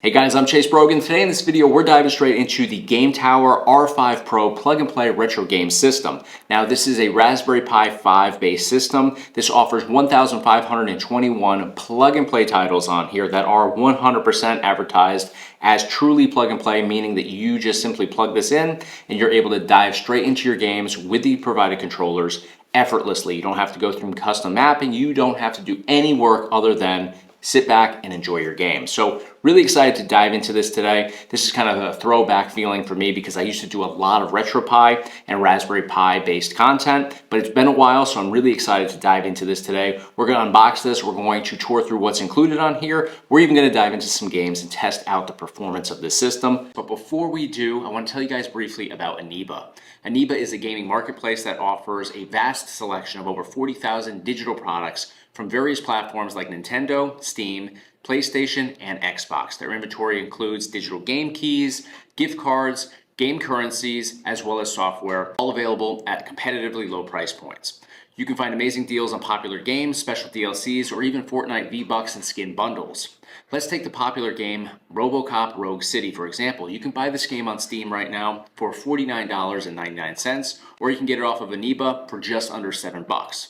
Hey guys, I'm Brogan. Today in this video, we're diving straight into the Game Tower R5 Pro plug-and-play retro game system. Now, this is a Raspberry Pi 5 based system. This offers 1,521 plug-and-play titles on here that are 100% advertised as truly plug-and-play, meaning that you just simply plug this in and you're able to dive straight into your games with the provided controllers effortlessly. You don't have to go through custom mapping. You don't have to do any work other than sit back and enjoy your game. So really excited to dive into this today. This is kind of a throwback feeling for me because I used to do a lot of RetroPie and Raspberry Pi based content, but it's been a while, so I'm really excited to dive into this today. We're going to unbox this. We're going to tour through what's included on here. We're even going to dive into some games and test out the performance of this system. But before we do, I want to tell you guys briefly about Aniba. Aniba is a gaming marketplace that offers a vast selection of over 40,000 digital products from various platforms like Nintendo, Steam, PlayStation, and Xbox. Their inventory includes digital game keys, gift cards, game currencies, as well as software, all available at competitively low price points. You can find amazing deals on popular games, special DLCs, or even Fortnite V-Bucks and skin bundles. Let's take the popular game RoboCop Rogue City, for example. You can buy this game on Steam right now for $49.99, or you can get it off of Aniba for just under $7.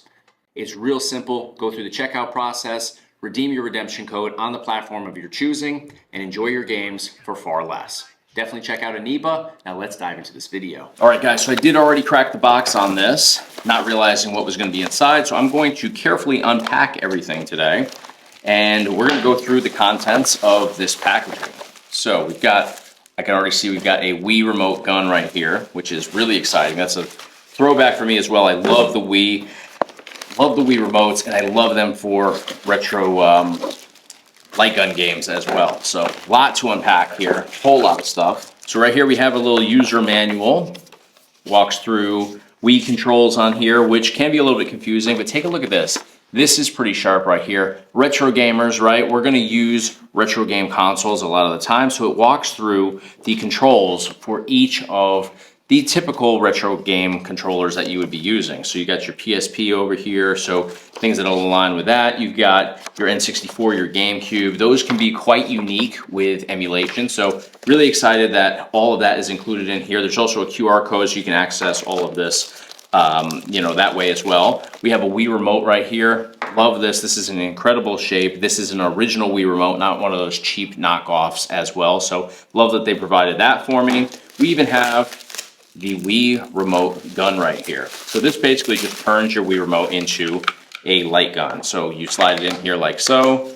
It's real simple. Go through the checkout process, redeem your redemption code on the platform of your choosing, and enjoy your games for far less. Definitely check out Aniba. Now let's dive into this video. All right, guys, so I did already crack the box on this, not realizing what was going to be inside, so I'm going to carefully unpack everything today, and we're going to go through the contents of this packaging. So we've got, I can already see we've got a Wii remote gun right here, which is really exciting. That's a throwback for me as well. I love the Wii. Love the Wii remotes, and I love them for retro light gun games as well. So a lot to unpack here, whole lot of stuff. So right here we have a little user manual, walks through Wii controls on here, which can be a little bit confusing, but take a look at this. This is pretty sharp right here. Retro gamers, right? We're gonna use retro game consoles a lot of the time, so it walks through the controls for each of the typical retro game controllers that you would be using. So you got your PSP over here, so things that'll align with that. You've got your N64, your Gamecube. Those can be quite unique with emulation. So really excited that all of that is included in here. There's also a QR code so you can access all of this that way as well. We have a Wii remote right here. Love this. This is an incredible shape. This is an original Wii remote, not one of those cheap knockoffs as well. So love that they provided that for me. We even have the Wii remote gun right here. So this basically just turns your Wii remote into a light gun. So you slide it in here like so,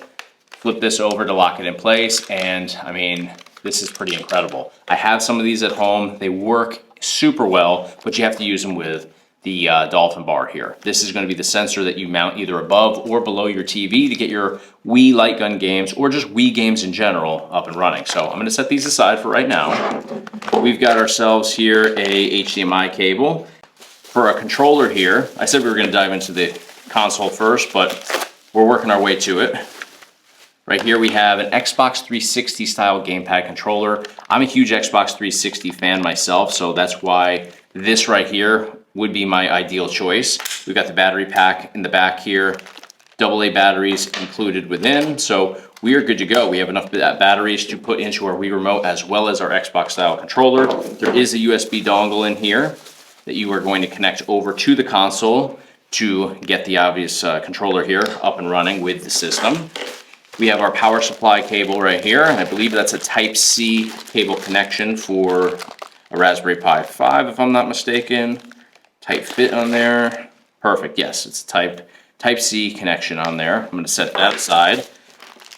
flip this over to lock it in place, and I mean, this is pretty incredible. I have some of these at home. They work super well, but you have to use them with the Dolphin bar here. This is going to be the sensor that you mount either above or below your TV to get your Wii light gun games or just Wii games in general up and running. So I'm going to set these aside for right now. We've got ourselves here a HDMI cable. For a controller here, I said we were going to dive into the console first, but we're working our way to it. Right here we have an Xbox 360 style gamepad controller. I'm a huge Xbox 360 fan myself, so that's why this right here would be my ideal choice. We've got the battery pack in the back here, AA batteries included within, so we are good to go. We have enough batteries to put into our Wii remote as well as our Xbox style controller. There is a USB dongle in here that you are going to connect over to the console to get the obvious controller here up and running with the system. We have our power supply cable right here. I believe that's a Type-C cable connection for a Raspberry Pi 5, if I'm not mistaken. Tight fit on there. Perfect, yes, it's a Type-C connection on there. I'm going to set that aside.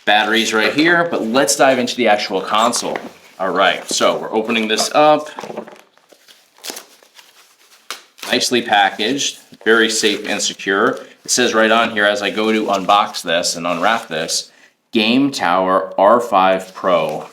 Batteries right here, but let's dive into the actual console. All right, so we're opening this up. Nicely packaged, very safe and secure. It says right on here as I go to unbox this and unwrap this, Game Tower R5 Pro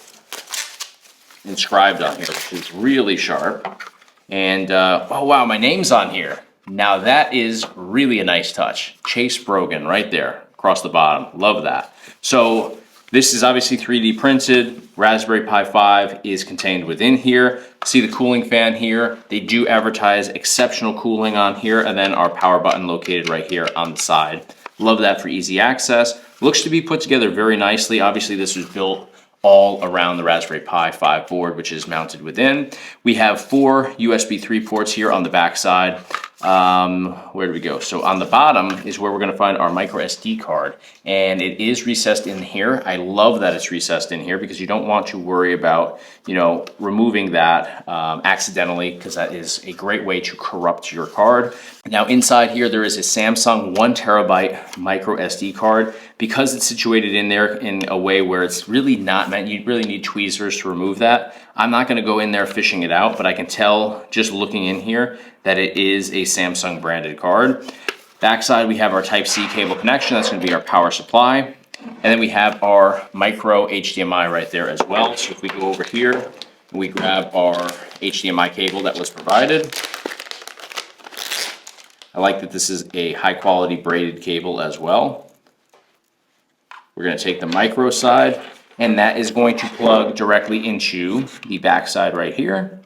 inscribed on here, which is really sharp. And oh wow, my name's on here. Now that is really a nice touch. Brogan right there across the bottom. Love that. So this is obviously 3D printed. Raspberry Pi 5 is contained within here. See the cooling fan here. They do advertise exceptional cooling on here, and then our power button located right here on the side. Love that for easy access. Looks to be put together very nicely. Obviously this was built all around the Raspberry Pi 5 board, which is mounted within. We have 4 USB 3 ports here on the back side. Where do we go? So on the bottom is where we're going to find our micro SD card, and it is recessed in here. I love that it's recessed in here because you don't want to worry about, you know, removing that accidentally, because that is a great way to corrupt your card. Now inside here there is a Samsung 1 terabyte micro SD card. Because it's situated in there in a way where it's really not meant, you really need tweezers to remove that. I'm not going to go in there fishing it out, but I can tell just looking in here that it is a Samsung branded card. Backside we have our Type-C cable connection. That's going to be our power supply. And then we have our micro HDMI right there as well. So if we go over here, we grab our HDMI cable that was provided. I like that this is a high quality braided cable as well. We're going to take the micro side, and that is going to plug directly into the back side right here.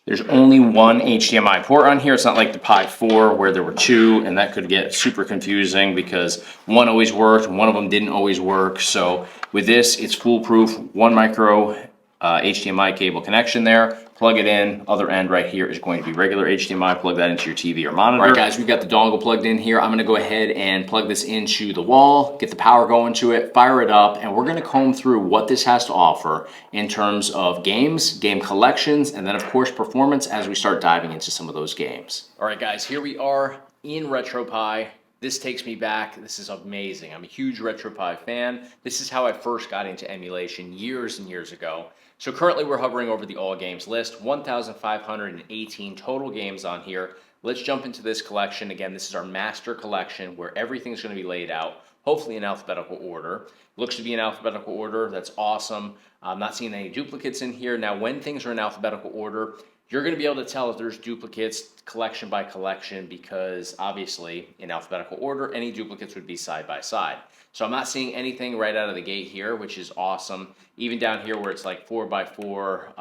There's only one HDMI port on here. It's not like the Pi 4 where there were 2, and that could get super confusing because one always worked and one of them didn't always work. So with this, it's foolproof. One micro HDMI cable connection there. Plug it in. Other end right here is going to be regular HDMI. Plug that into your TV or monitor. All right, guys, we've got the dongle plugged in here. I'm going to go ahead and plug this into the wall, get the power going to it, fire it up, and we're going to comb through what this has to offer in terms of games, game collections, and then, of course, performance as we start diving into some of those games. All right, guys, here we are in RetroPie. This takes me back. This is amazing. I'm a huge RetroPie fan. This is how I first got into emulation years and years ago. So currently we're hovering over the all games list, 1,518 total games on here. Let's jump into this collection. Again, this is our master collection where everything's going to be laid out, hopefully in alphabetical order. Looks to be in alphabetical order. That's awesome. I'm not seeing any duplicates in here. Now, when things are in alphabetical order, you're going to be able to tell if there's duplicates collection by collection because obviously in alphabetical order, any duplicates would be side by side. So I'm not seeing anything right out of the gate here, which is awesome. Even down here where it's like 4x4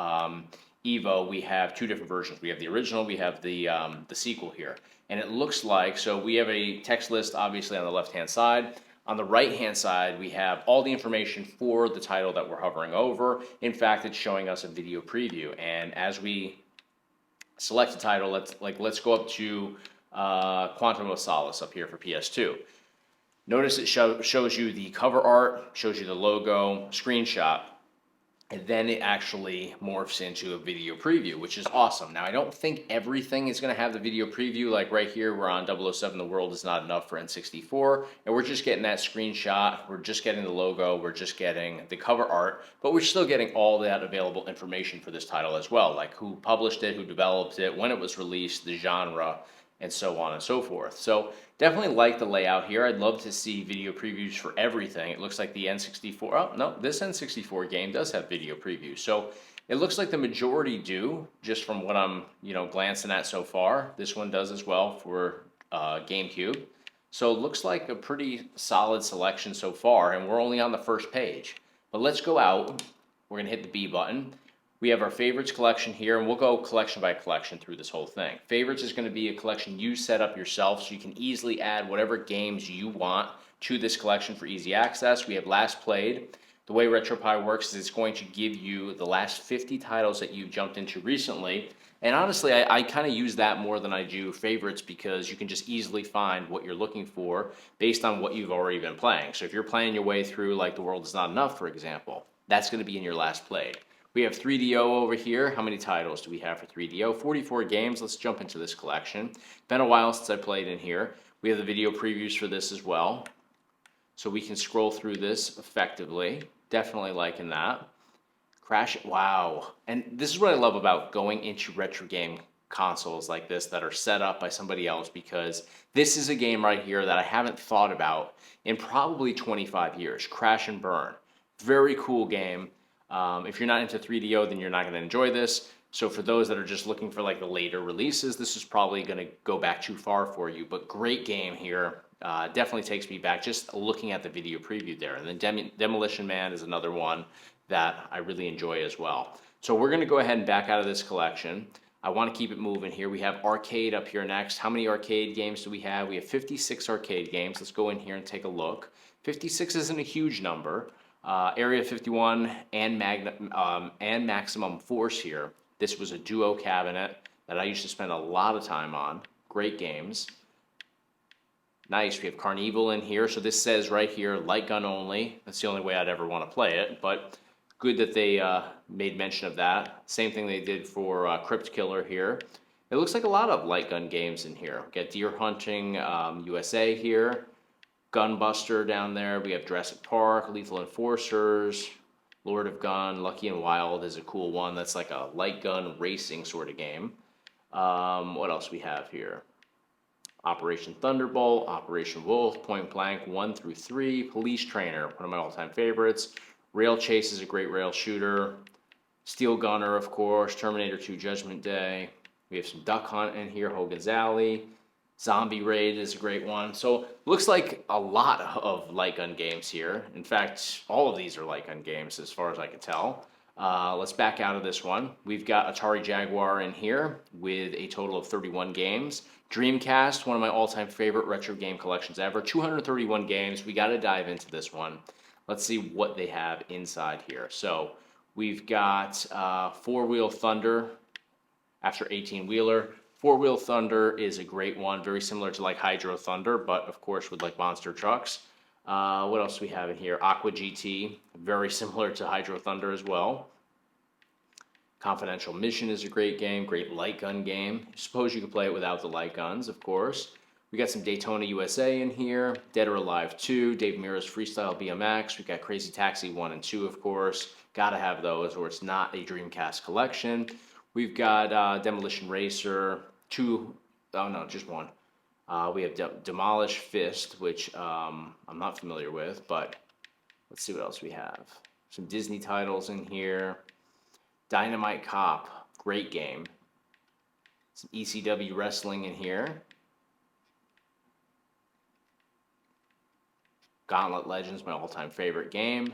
Evo, we have 2 different versions. We have the original, we have the sequel here. And it looks like, so we have a text list obviously on the left-hand side. On the right-hand side, we have all the information for the title that we're hovering over. In fact, it's showing us a video preview. And as we select a title, let's go up to Quantum of Solace up here for PS2. Notice it shows you the cover art, shows you the logo, screenshot, and then it actually morphs into a video preview, which is awesome. Now, I don't think everything is going to have the video preview. Like right here, we're on 007, the world is not enough for N64, and we're just getting that screenshot, we're just getting the logo, we're just getting the cover art, but we're still getting all that available information for this title as well, like who published it, who developed it, when it was released, the genre, and so on and so forth. So definitely like the layout here. I'd love to see video previews for everything. It looks like the N64, oh no, this N64 game does have video previews. So it looks like the majority do, just from what I'm glancing at so far. This one does as well for Gamecube. So it looks like a pretty solid selection so far, and we're only on the first page. But let's go out. We're gonna hit the B button. We have our favorites collection here, and we'll go collection by collection through this whole thing. Favorites is going to be a collection you set up yourself, so you can easily add whatever games you want to this collection for easy access. We have last played. The way RetroPie works is it's going to give you the last 50 titles that you've jumped into recently. And honestly, I kind of use that more than I do favorites because you can just easily find what you're looking for based on what you've already been playing. So if you're playing your way through like The World Is Not Enough, for example, that's going to be in your last played. We have 3DO over here. How many titles do we have for 3DO? 44 games. Let's jump into this collection. Been a while since I played in here. We have the video previews for this as well. So we can scroll through this effectively. Definitely liking that. Crash, wow. And this is what I love about going into retro game consoles like this that are set up by somebody else, because this is a game right here that I haven't thought about in probably 25 years. Crash and Burn. Very cool game. If you're not into 3DO, then you're not going to enjoy this. So for those that are just looking for like the later releases, this is probably going to go back too far for you. But great game here. Definitely takes me back just looking at the video preview there. And then Demolition Man is another one that I really enjoy as well. So we're going to go ahead and back out of this collection. I want to keep it moving here. We have arcade up here next. How many arcade games do we have? We have 56 arcade games. Let's go in here and take a look. 56 isn't a huge number. Area 51 and Maximum Force here. This was a duo cabinet that I used to spend a lot of time on. Great games. Nice, we have Carnival in here. So this says right here, light gun only. That's the only way I'd ever want to play it, but good that they made mention of that. Same thing they did for Crypt Killer here. It looks like a lot of light gun games in here. We got Deer Hunting USA here. Gunbuster down there. We have Jurassic Park, Lethal Enforcers, Lord of Gun, Lucky and Wild is a cool one. That's like a light gun racing sort of game. What else we have here? Operation Thunderbolt, Operation Wolf, Point Blank 1 through 3, Police Trainer, one of my all-time favorites. Rail Chase is a great rail shooter. Steel Gunner, of course. Terminator 2 Judgment Day. We have some Duck Hunt in here, Hogan's Alley. Zombie Raid is a great one. So looks like a lot of light gun games here. In fact, all of these are light gun games as far as I can tell. Let's back out of this one. We've got Atari Jaguar in here with a total of 31 games. Dreamcast, one of my all-time favorite retro game collections ever. 231 games. We got to dive into this one. Let's see what they have inside here. So we've got Four-Wheel Thunder after 18-wheeler. Four-Wheel Thunder is a great one, very similar to like Hydro Thunder, but of course with like monster trucks. What else do we have in here? Aqua GT, very similar to Hydro Thunder as well. Confidential Mission is a great game, great light gun game. Suppose you could play it without the light guns, of course. We got some Daytona USA in here, Dead or Alive 2, Dave Mirra's Freestyle BMX. We got Crazy Taxi 1 and 2, of course. Gotta have those, or it's not a Dreamcast collection. We've got Demolition Racer 2, oh no, just one. We have Demolish Fist, which I'm not familiar with, but let's see what else we have. Some Disney titles in here. Dynamite Cop, great game. Some ECW Wrestling in here. Gauntlet Legends, my all-time favorite game.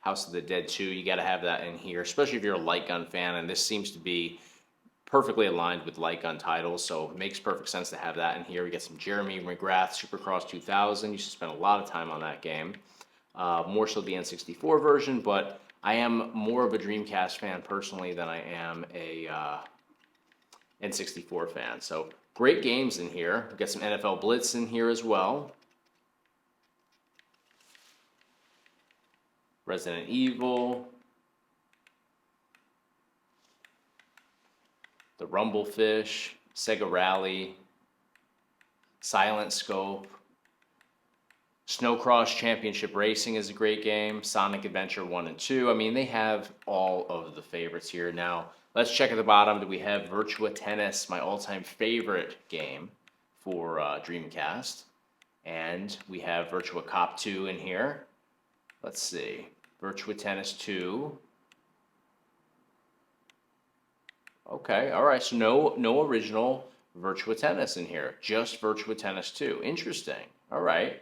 House of the Dead 2, you got to have that in here, especially if you're a light gun fan, and this seems to be perfectly aligned with light gun titles, so it makes perfect sense to have that in here. We got some Jeremy McGrath Supercross 2000. You should spend a lot of time on that game. More so the N64 version, but I am more of a Dreamcast fan personally than I am a N64 fan. So great games in here. We've got some NFL Blitz in here as well. Resident Evil. The Rumblefish. Sega Rally. Silent Scope. Snowcross Championship Racing is a great game. Sonic Adventure 1 and 2. I mean, they have all of the favorites here. Now, let's check at the bottom. Do we have Virtua Tennis, my all-time favorite game for Dreamcast. And we have Virtua Cop 2 in here. Let's see. Virtua Tennis 2. Okay, all right. So no original Virtua Tennis in here. Just Virtua Tennis 2. Interesting. All right.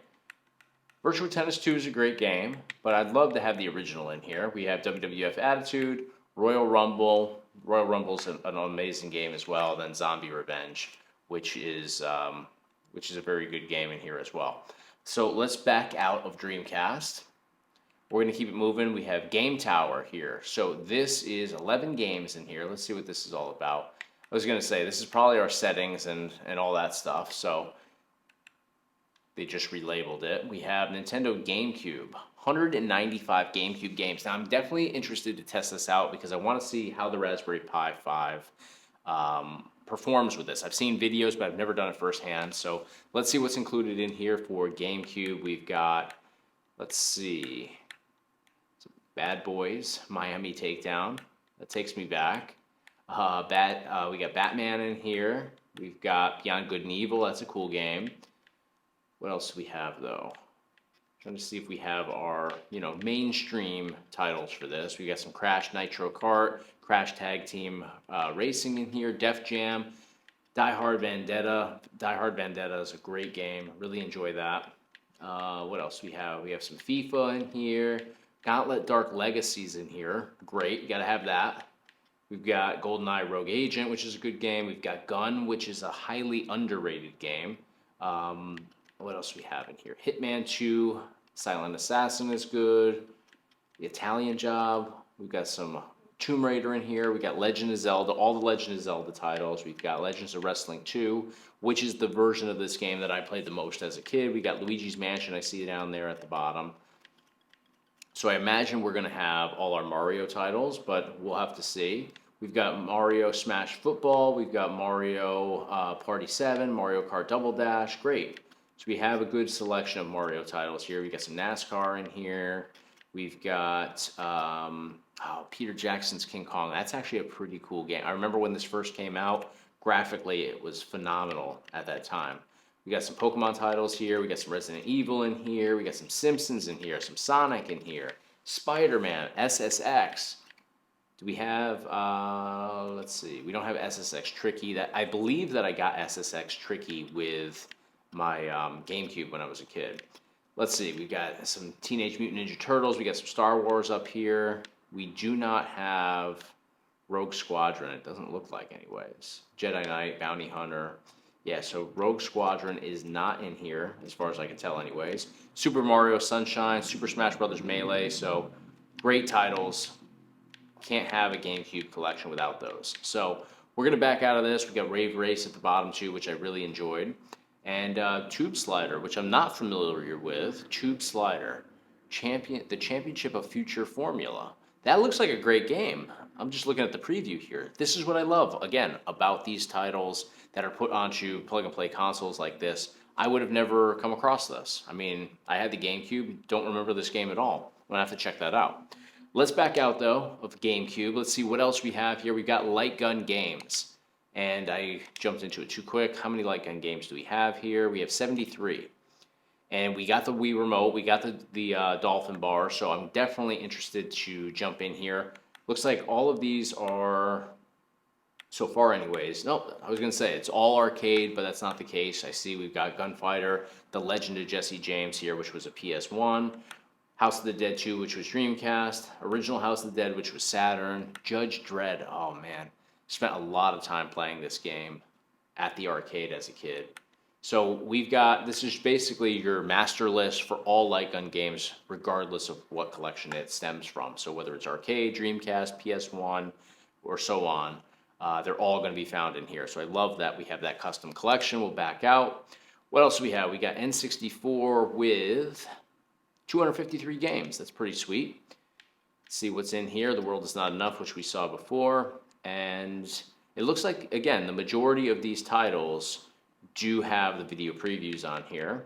Virtua Tennis 2 is a great game, but I'd love to have the original in here. We have WWF Attitude, Royal Rumble. Royal Rumble's an amazing game as well. Then Zombie Revenge, which is a very good game in here as well. So let's back out of Dreamcast. We're going to keep it moving. We have Game Tower here. So this is 11 games in here. Let's see what this is all about. I was going to say, this is probably our settings and all that stuff. So they just relabeled it. We have Nintendo Gamecube. 195 Gamecube games. Now, I'm definitely interested to test this out because I want to see how the Raspberry Pi 5 performs with this. I've seen videos, but I've never done it firsthand. So let's see what's included in here for Gamecube. We've got, let's see, Bad Boys, Miami Takedown. That takes me back. We got Batman in here. We've got Beyond Good and Evil. That's a cool game. What else do we have, though? Trying to see if we have our, mainstream titles for this. We got some Crash Nitro Kart, Crash Tag Team Racing in here, Def Jam, Die Hard Vendetta. Die Hard Vendetta is a great game. Really enjoy that. What else do we have? We have some FIFA in here. Gauntlet Dark Legacies in here. Great. You got to have that. We've got GoldenEye Rogue Agent, which is a good game. We've got Gun, which is a highly underrated game. What else do we have in here? Hitman 2, Silent Assassin is good. The Italian Job. We've got some Tomb Raider in here. We got Legend of Zelda, all the Legend of Zelda titles. We've got Legends of Wrestling 2, which is the version of this game that I played the most as a kid. We got Luigi's Mansion, I see down there at the bottom. So I imagine we're going to have all our Mario titles, but we'll have to see. We've got Mario Smash Football. We've got Mario Party 7, Mario Kart Double Dash. Great. So we have a good selection of Mario titles here. We've got some NASCAR in here. We've got Peter Jackson's King Kong. That's actually a pretty cool game. I remember when this first came out, graphically it was phenomenal at that time. We got some Pokemon titles here. We got some Resident Evil in here. We got some Simpsons in here, some Sonic in here, Spider-Man, SSX. Do we have, let's see, we don't have SSX Tricky. I believe that I got SSX Tricky with my GameCube when I was a kid. Let's see, we got some Teenage Mutant Ninja Turtles. We got some Star Wars up here. We do not have Rogue Squadron. It doesn't look like anyways. Jedi Knight, Bounty Hunter. Yeah, so Rogue Squadron is not in here, as far as I can tell anyways. Super Mario Sunshine, Super Smash Bros. Melee. So great titles. Can't have a GameCube collection without those. So we're going to back out of this. We got Rave Race at the bottom too, which I really enjoyed. And Tube Slider, which I'm not familiar with. Tube Slider, the Championship of Future Formula. That looks like a great game. I'm just looking at the preview here. This is what I love, again, about these titles that are put onto plug-and-play consoles like this. I would have never come across this. I mean, I had the GameCube, don't remember this game at all. I'm going to have to check that out. Let's back out, though, of GameCube. Let's see what else we have here. We've got Light Gun Games. And I jumped into it too quick. How many Light Gun games do we have here? We have 73. And we got the Wii Remote. We got the Dolphin Bar. So I'm definitely interested to jump in here. Looks like all of these are, so far anyways. Nope, I was going to say it's all arcade, but that's not the case. I see we've got Gunfighter, The Legend of Jesse James here, which was a PS1. House of the Dead 2, which was Dreamcast. Original House of the Dead, which was Saturn. Judge Dredd, oh man. Spent a lot of time playing this game at the arcade as a kid. So we've got, this is basically your master list for all Light Gun games, regardless of what collection it stems from. So whether it's arcade, Dreamcast, PS1, or so on, they're all going to be found in here. So I love that we have that custom collection. We'll back out. What else do we have? We got N64 with 253 games. That's pretty sweet. Let's see what's in here. The World Is Not Enough, which we saw before. And it looks like, again, the majority of these titles do have the video previews on here.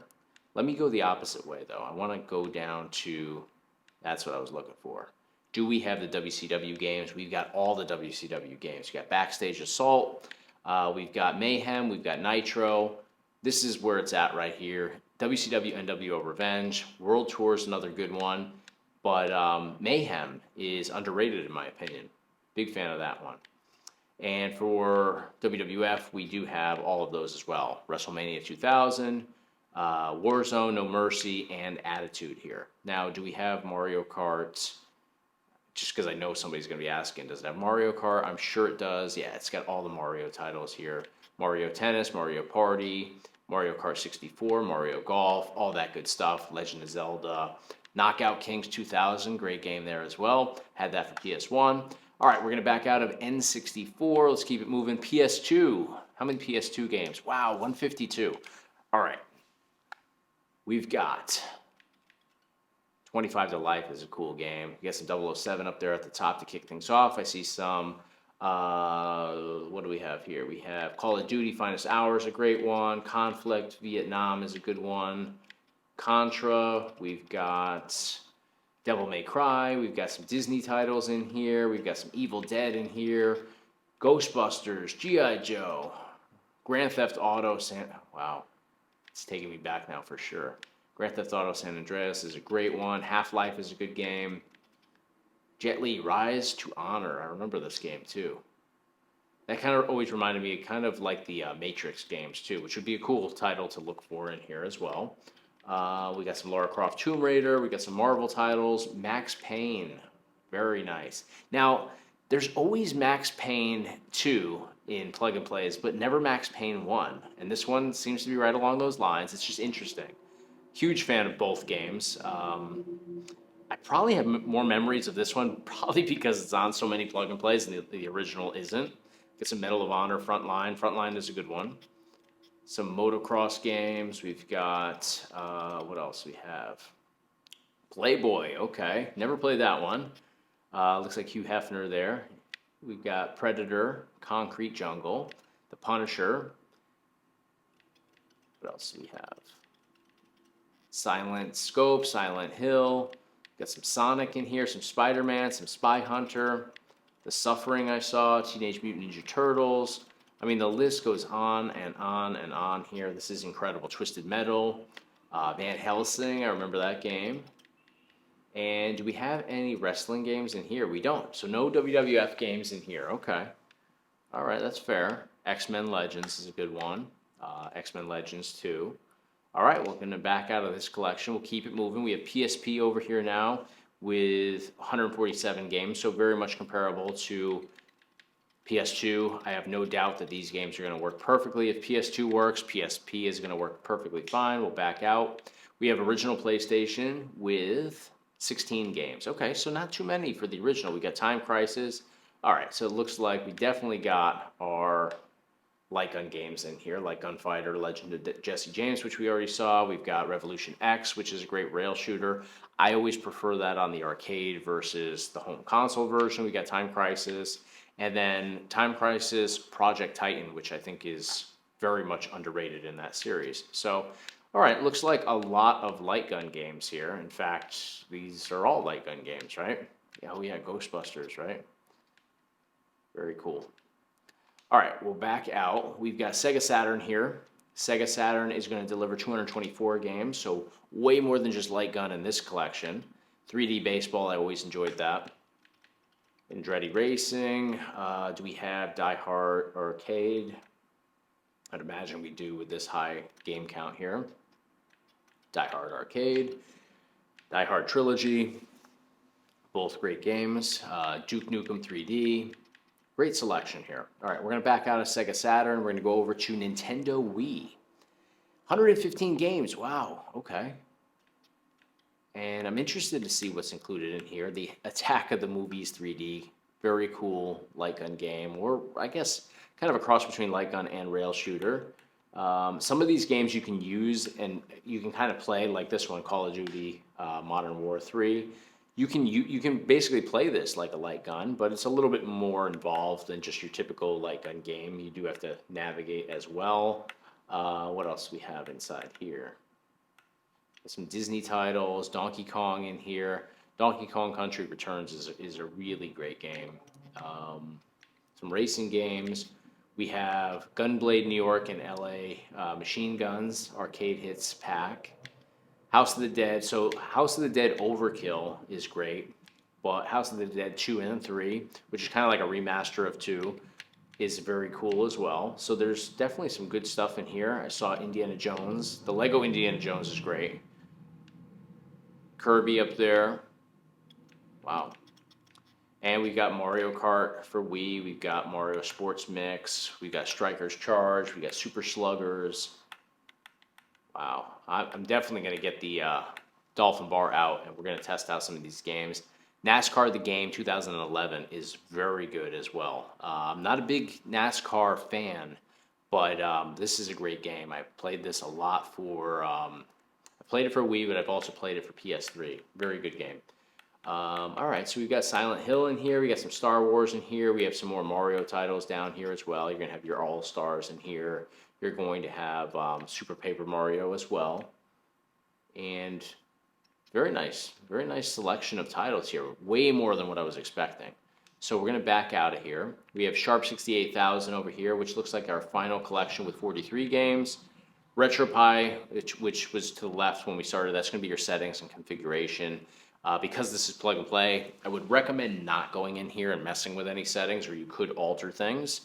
Let me go the opposite way, though. I want to go down to, that's what I was looking for. Do we have the WCW games? We've got all the WCW games. We've got Backstage Assault. We've got Mayhem. We've got Nitro. This is where it's at right here. WCW NWO Revenge. World Tour is another good one. But Mayhem is underrated in my opinion. Big fan of that one. And for WWF, we do have all of those as well. WrestleMania 2000, Warzone, No Mercy, and Attitude here. Now, do we have Mario Kart? Just because I know somebody's going to be asking, does it have Mario Kart? I'm sure it does. Yeah, it's got all the Mario titles here. Mario Tennis, Mario Party, Mario Kart 64, Mario Golf, all that good stuff. Legend of Zelda. Knockout Kings 2000, great game there as well. Had that for PS1. All right, we're going to back out of N64. Let's keep it moving. PS2. How many PS2 games? Wow, 152. All right. We've got 25 to Life is a cool game. You got some 007 up there at the top to kick things off. I see some, what do we have here? We have Call of Duty Finest Hours, a great one. Conflict Vietnam is a good one. Contra, we've got Devil May Cry, we've got some Disney titles in here, we've got some Evil Dead in here, Ghostbusters, G.I. Joe, Grand Theft Auto, wow, it's taking me back now for sure. Grand Theft Auto San Andreas is a great one, Half-Life is a good game, Jet Li Rise to Honor, I remember this game too. That kind of always reminded me, kind of like the Matrix games too, which would be a cool title to look for in here as well. We got some Lara Croft Tomb Raider. We got some Marvel titles. Max Payne. Very nice. Now, there's always Max Payne 2 in plug and plays, but never Max Payne 1. And this one seems to be right along those lines. It's just interesting. Huge fan of both games. I probably have more memories of this one, probably because it's on so many plug and plays and the original isn't. Get some Medal of Honor Frontline. Frontline is a good one. Some motocross games. We've got, what else we have? Playboy, okay. Never played that one. Looks like Hugh Hefner there. We've got Predator, Concrete Jungle, The Punisher. What else do we have? Silent Scope, Silent Hill. Got some Sonic in here, some Spider-Man, some Spy Hunter, The Suffering I saw, Teenage Mutant Ninja Turtles. I mean, the list goes on and on and on here. This is incredible. Twisted Metal, Van Helsing, I remember that game. And do we have any wrestling games in here? We don't. So no WWF games in here. Okay. All right, that's fair. X-Men Legends is a good one. X-Men Legends 2. All right, we're going to back out of this collection. We'll keep it moving. We have PSP over here now with 147 games, so very much comparable to PS2. I have no doubt that these games are going to work perfectly. If PS2 works, PSP is going to work perfectly fine. We'll back out. We have original PlayStation with 16 games. Okay, so not too many for the original. We got Time Crisis. All right, so it looks like we definitely got our light gun games in here, like Gunfighter, Legend of Jesse James, which we already saw. We've got Revolution X, which is a great rail shooter. I always prefer that on the arcade versus the home console version. We got Time Crisis, and then Time Crisis Project Titan, which I think is very much underrated in that series. So, all right, looks like a lot of light gun games here. In fact, these are all light gun games, right? Yeah, we had Ghostbusters, right? Very cool. All right, we'll back out. We've got Sega Saturn here. Sega Saturn is going to deliver 224 games, so way more than just light gun in this collection. 3D baseball, I always enjoyed that. Andretti Racing. Do we have Die Hard Arcade? I'd imagine we do with this high game count here. Die Hard Arcade. Die Hard Trilogy. Both great games. Duke Nukem 3D. Great selection here. All right, we're going to back out of Sega Saturn. We're going to go over to Nintendo Wii. 115 games. Wow, okay. And I'm interested to see what's included in here. The Attack of the Movies 3D. Very cool light gun game. Or, I guess, kind of a cross between light gun and rail shooter. Some of these games you can use and you can kind of play, like this one, Call of Duty Modern Warfare 3. You can basically play this like a light gun, but it's a little bit more involved than just your typical light gun game. You do have to navigate as well. What else do we have inside here? Some Disney titles, Donkey Kong in here. Donkey Kong Country Returns is a really great game. Some racing games. We have Gunblade New York and LA Machine Guns Arcade Hits Pack. House of the Dead. So House of the Dead Overkill is great, but House of the Dead 2 and 3, which is kind of like a remaster of 2, is very cool as well. So there's definitely some good stuff in here. I saw Indiana Jones. The Lego Indiana Jones is great. Kirby up there. Wow. And we've got Mario Kart for Wii. We've got Mario Sports Mix. We've got Strikers Charge. We got Super Sluggers. Wow, I'm definitely going to get the Dolphin Bar out, and we're going to test out some of these games. NASCAR The Game 2011 is very good as well. I'm not a big NASCAR fan, but this is a great game. I played this a lot for, I played it for Wii, but I've also played it for PS3. Very good game. All right, so we've got Silent Hill in here. We got some Star Wars in here. We have some more Mario titles down here as well. You're going to have your All-Stars in here. You're going to have Super Paper Mario as well. And very nice selection of titles here. Way more than what I was expecting. So we're going to back out of here. We have Sharp 68,000 over here, which looks like our final collection with 43 games. RetroPie, which was to the left when we started, that's going to be your settings and configuration. Because this is plug and play, I would recommend not going in here and messing with any settings, or you could alter things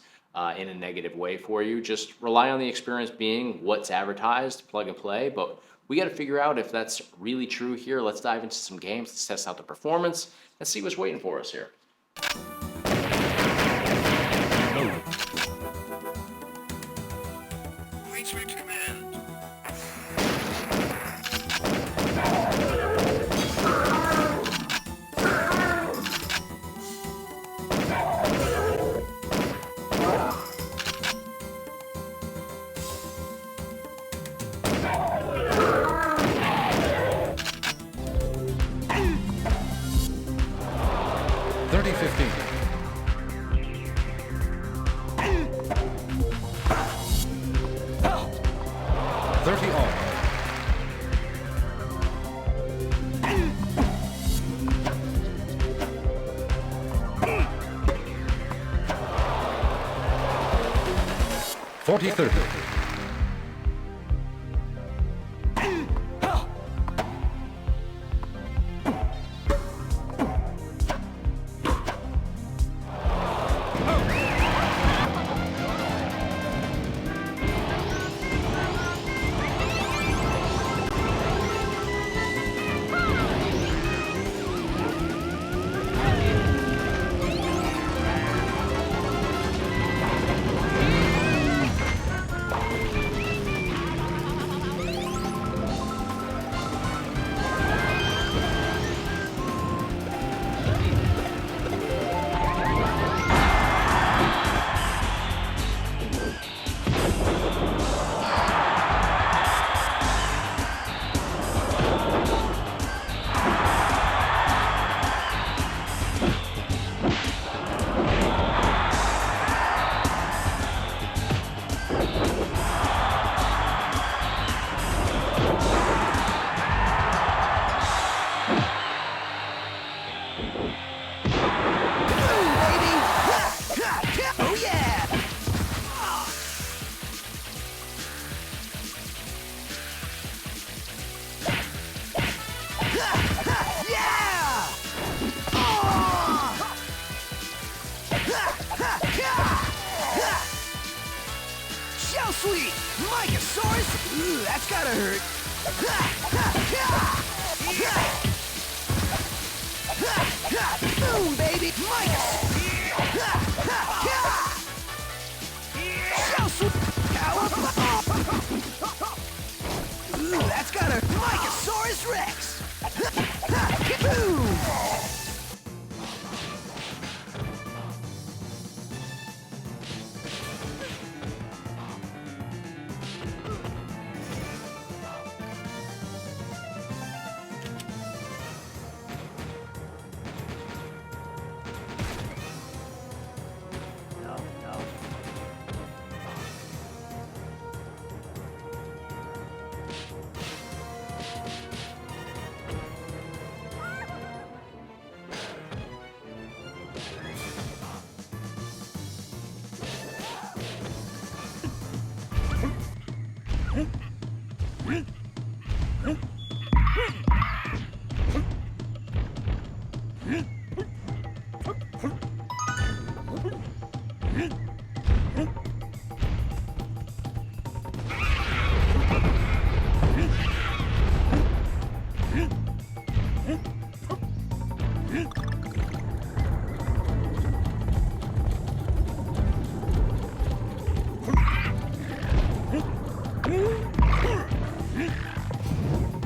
in a negative way for you. Just rely on the experience being what's advertised, plug and play, but we got to figure out if that's really true here. Let's dive into some games, let's test out the performance, let's see what's waiting for us here. 30-15. 30 all. 40-30. Sweet! Mosasaurus? Ooh, that's gotta hurt. Boom, baby! Ooh, that's gotta... Mosasaurus Rex! Boom!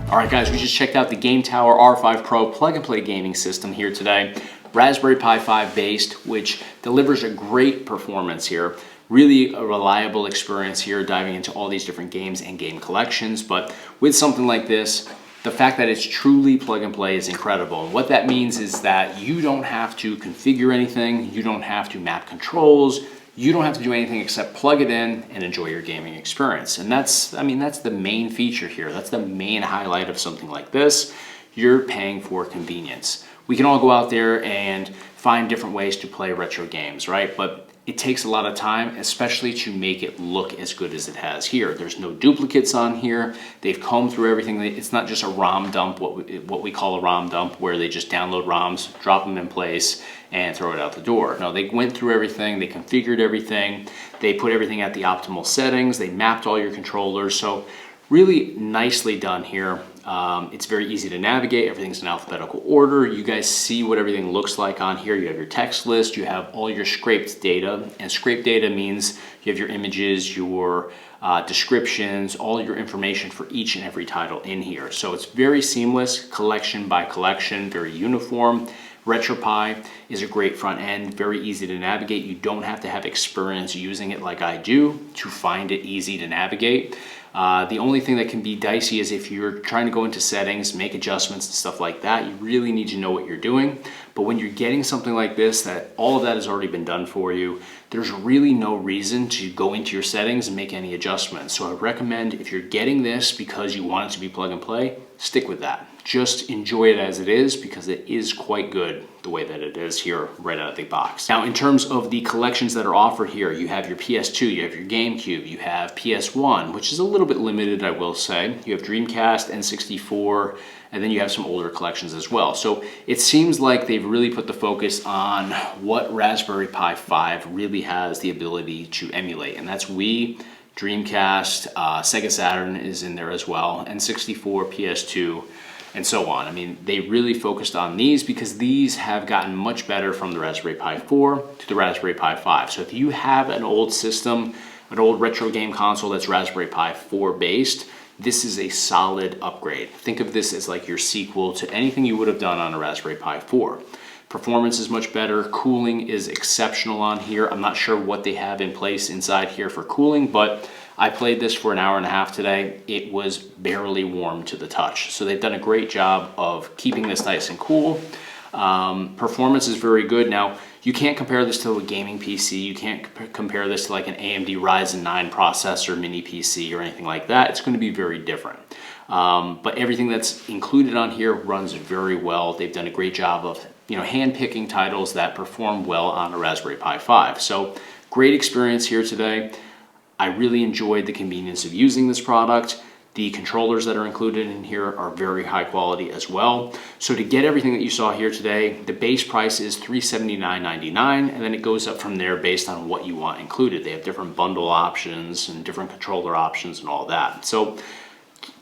Alright guys, we just checked out the Game Tower R5 Pro plug-and-play gaming system here today. Raspberry Pi 5 based, which delivers a great performance here. Really a reliable experience here, diving into all these different games and game collections. But with something like this, the fact that it's truly plug-and-play is incredible. And what that means is that you don't have to configure anything, you don't have to map controls, you don't have to do anything except plug it in and enjoy your gaming experience. And that's the main feature here. That's the main highlight of something like this. You're paying for convenience. We can all go out there and find different ways to play retro games, right? But it takes a lot of time, especially to make it look as good as it has here. There's no duplicates on here. They've combed through everything. It's not just a ROM dump, what we call a ROM dump, where they just download ROMs, drop them in place, and throw it out the door. No, they went through everything, they configured everything, they put everything at the optimal settings, they mapped all your controllers, so really nicely done here. It's very easy to navigate, everything's in alphabetical order. You guys see what everything looks like on here. You have your text list, you have all your scraped data, and scraped data means you have your images, your descriptions, all your information for each and every title in here. So it's very seamless, collection by collection, very uniform. RetroPie is a great front end, very easy to navigate. You don't have to have experience using it like I do to find it easy to navigate. The only thing that can be dicey is if you're trying to go into settings, make adjustments and stuff like that, you really need to know what you're doing. But when you're getting something like this, that all of that has already been done for you, there's really no reason to go into your settings and make any adjustments. So I recommend, if you're getting this because you want it to be plug and play, stick with that. Just enjoy it as it is, because it is quite good the way that it is here right out of the box. Now, in terms of the collections that are offered here, you have your PS2, you have your Gamecube, you have PS1, which is a little bit limited, I will say. You have Dreamcast, N64, and then you have some older collections as well. So it seems like they've really put the focus on what Raspberry Pi 5 really has the ability to emulate, and that's Wii, Dreamcast, Sega Saturn is in there as well, N64, PS2, and so on. I mean, they really focused on these because these have gotten much better from the Raspberry Pi 4 to the Raspberry Pi 5. So if you have an old system, an old retro game console that's Raspberry Pi 4 based, this is a solid upgrade. Think of this as like your sequel to anything you would have done on a Raspberry Pi 4. Performance is much better. Cooling is exceptional on here. I'm not sure what they have in place inside here for cooling, but I played this for an hour and a half today. It was barely warm to the touch. So they've done a great job of keeping this nice and cool. Performance is very good. Now, you can't compare this to a gaming PC. You can't compare this to like an AMD Ryzen 9 processor mini PC or anything like that. It's going to be very different. But everything that's included on here runs very well. They've done a great job of, hand-picking titles that perform well on a Raspberry Pi 5. So great experience here today. I really enjoyed the convenience of using this product. The controllers that are included in here are very high quality as well. So to get everything that you saw here today, the base price is $379.99, and then it goes up from there based on what you want included. They have different bundle options and different controller options and all that. So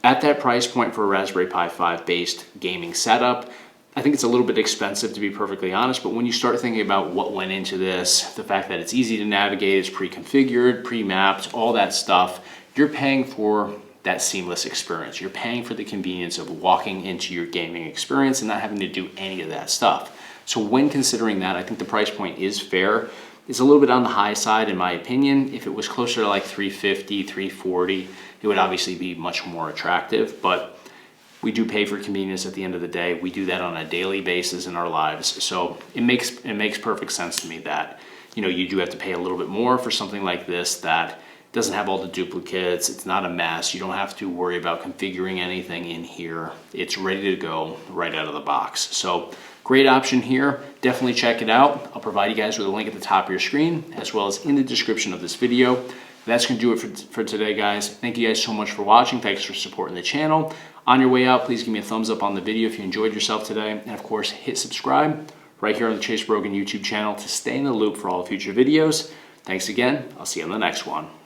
at that price point for a Raspberry Pi 5 based gaming setup, I think it's a little bit expensive, to be perfectly honest, but when you start thinking about what went into this, the fact that it's easy to navigate, it's pre-configured, pre-mapped, all that stuff, you're paying for that seamless experience. You're paying for the convenience of walking into your gaming experience and not having to do any of that stuff. So when considering that, I think the price point is fair. It's a little bit on the high side in my opinion. If it was closer to like $350, $340, it would obviously be much more attractive, but we do pay for convenience at the end of the day. We do that on a daily basis in our lives. So it makes perfect sense to me that, you do have to pay a little bit more for something like this that doesn't have all the duplicates. It's not a mess. You don't have to worry about configuring anything in here. It's ready to go right out of the box. So great option here. Definitely check it out. I'll provide you guys with a link at the top of your screen, as well as in the description of this video. That's going to do it for today, guys. Thank you guys so much for watching. Thanks for supporting the channel. On your way out, please give me a thumbs up on the video if you enjoyed yourself today. And of course, hit subscribe right here on the Chase Brogan YouTube channel to stay in the loop for all future videos. Thanks again. I'll see you on the next one.